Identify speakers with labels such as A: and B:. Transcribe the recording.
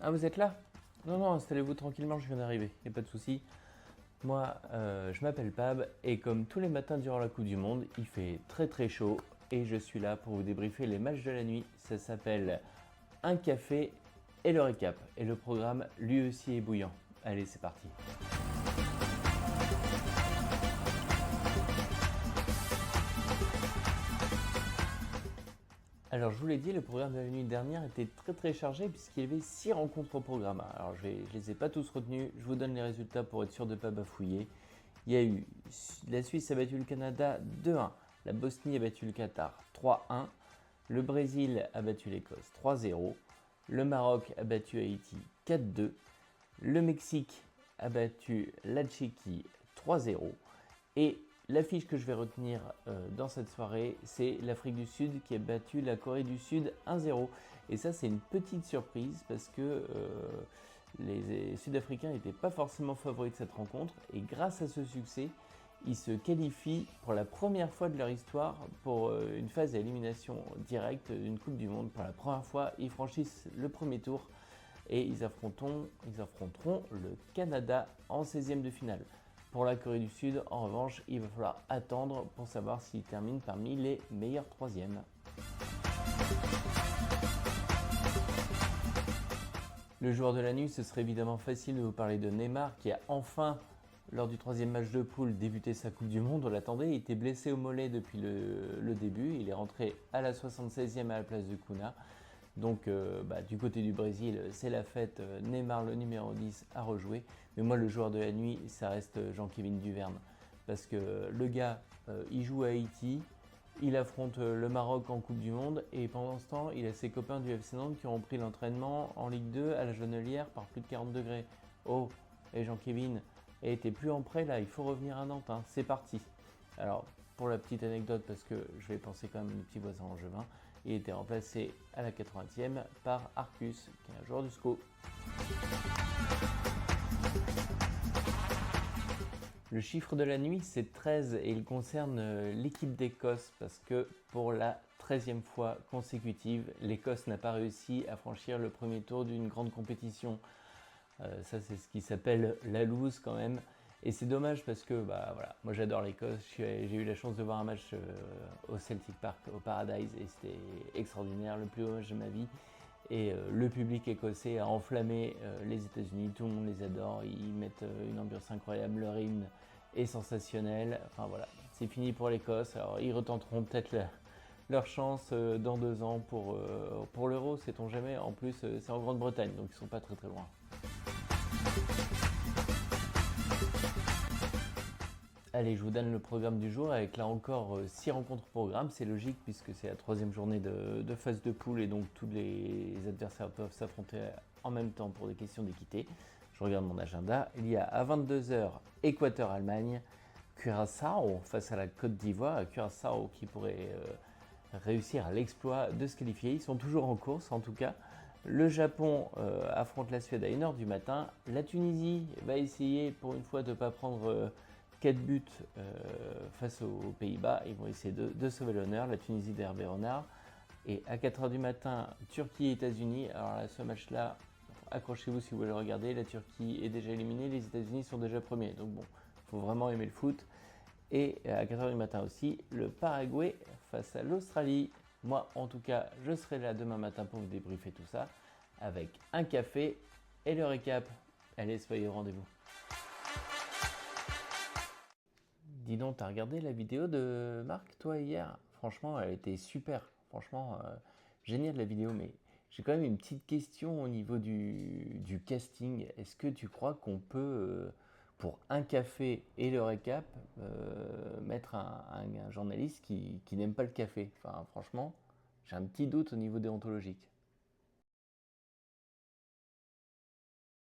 A: Ah, vous êtes là? Non, non, installez-vous tranquillement, je viens d'arriver, y a pas de souci. Moi, je m'appelle Pab et comme tous les matins durant la Coupe du Monde, il fait très très chaud et je suis là pour vous débriefer les matchs de la nuit. Ça s'appelle Un café et le récap. Et le programme, lui aussi, est bouillant. Allez, c'est parti. Alors, je vous l'ai dit, le programme de la nuit dernière était très très chargé puisqu'il y avait 6 rencontres au programme. Alors, je les ai pas tous retenus, je vous donne les résultats pour être sûr de ne pas bafouiller. Il y a eu la Suisse a battu le Canada 2-1, la Bosnie a battu le Qatar 3-1, le Brésil a battu l'Écosse 3-0, le Maroc a battu Haïti 4-2, le Mexique a battu la Tchéquie 3-0 et l'affiche que je vais retenir dans cette soirée, c'est l'Afrique du Sud qui a battu la Corée du Sud 1-0. Et ça, c'est une petite surprise parce que les Sud-Africains n'étaient pas forcément favoris de cette rencontre. Et grâce à ce succès, ils se qualifient pour la première fois de leur histoire pour une phase d'élimination directe d'une Coupe du Monde. Pour la première fois, ils franchissent le premier tour et ils affronteront le Canada en 16e de finale. Pour la Corée du Sud, en revanche, il va falloir attendre pour savoir s'ils terminent parmi les meilleurs troisièmes. Le joueur de la nuit, ce serait évidemment facile de vous parler de Neymar qui a enfin, lors du troisième match de poule, débuté sa Coupe du Monde. On l'attendait, il était blessé au mollet depuis le début. Il est rentré à la 76e à la place de Kuna. Donc du côté du Brésil, c'est la fête. Neymar, le numéro 10, a rejoué. Mais moi, le joueur de la nuit, ça reste Jean-Kévin Duverne. Parce que le gars, il joue à Haïti, il affronte le Maroc en Coupe du Monde. Et pendant ce temps, il a ses copains du FC Nantes qui ont repris l'entraînement en Ligue 2 à la Genelière par plus de 40 degrés. Oh, et Jean-Kévin, t'es plus en prêt là, il faut revenir à Nantes, hein. C'est parti. Alors, pour la petite anecdote, parce que je vais penser quand même à nos petits voisins angevins, il était remplacé à la 80e par Arcus, qui est un joueur du SCO. Le chiffre de la nuit, c'est 13 et il concerne l'équipe d'Écosse parce que pour la 13e fois consécutive, l'Écosse n'a pas réussi à franchir le premier tour d'une grande compétition. Ça, c'est ce qui s'appelle la loose quand même. Et c'est dommage parce que moi j'adore l'Écosse, j'ai eu la chance de voir un match au Celtic Park, au Paradise, et c'était extraordinaire, le plus beau match de ma vie. Et le public écossais a enflammé les États-Unis, tout le monde les adore, ils mettent une ambiance incroyable, leur hymne est sensationnel. Enfin voilà, c'est fini pour l'Écosse. Alors ils retenteront peut-être leur chance dans 2 ans pour l'Euro, sait-on jamais. En plus, c'est en Grande-Bretagne, donc ils sont pas très très loin. Allez, je vous donne le programme du jour avec là encore 6 rencontres au programme. C'est logique puisque c'est la 3e journée de phase de poule et donc tous les adversaires peuvent s'affronter en même temps pour des questions d'équité. Je regarde mon agenda. Il y a à 22h Équateur-Allemagne, Curaçao face à la Côte d'Ivoire. Curaçao qui pourrait réussir à l'exploit de se qualifier. Ils sont toujours en course en tout cas. Le Japon affronte la Suède à 1h du matin. La Tunisie va essayer pour une fois de ne pas prendre 4 buts face aux Pays-Bas. Ils vont essayer de sauver l'honneur. La Tunisie d'Hervé Renard. Et à 4h du matin, Turquie et États-Unis. Alors là, ce match-là, accrochez-vous si vous voulez le regarder. La Turquie est déjà éliminée, les États-Unis sont déjà premiers. Donc bon, il faut vraiment aimer le foot. Et à 4h du matin aussi, le Paraguay face à l'Australie. Moi, en tout cas, je serai là demain matin pour vous débriefer tout ça avec un café et le récap. Allez, soyez au rendez-vous. Dis donc, t'as regardé la vidéo de Marc, toi, hier? Franchement, elle était super. Franchement, génial la vidéo, mais j'ai quand même une petite question au niveau du casting. Est-ce que tu crois qu'on peut, pour un café et le récap, mettre un journaliste qui n'aime pas le café? Enfin, franchement, j'ai un petit doute au niveau déontologique.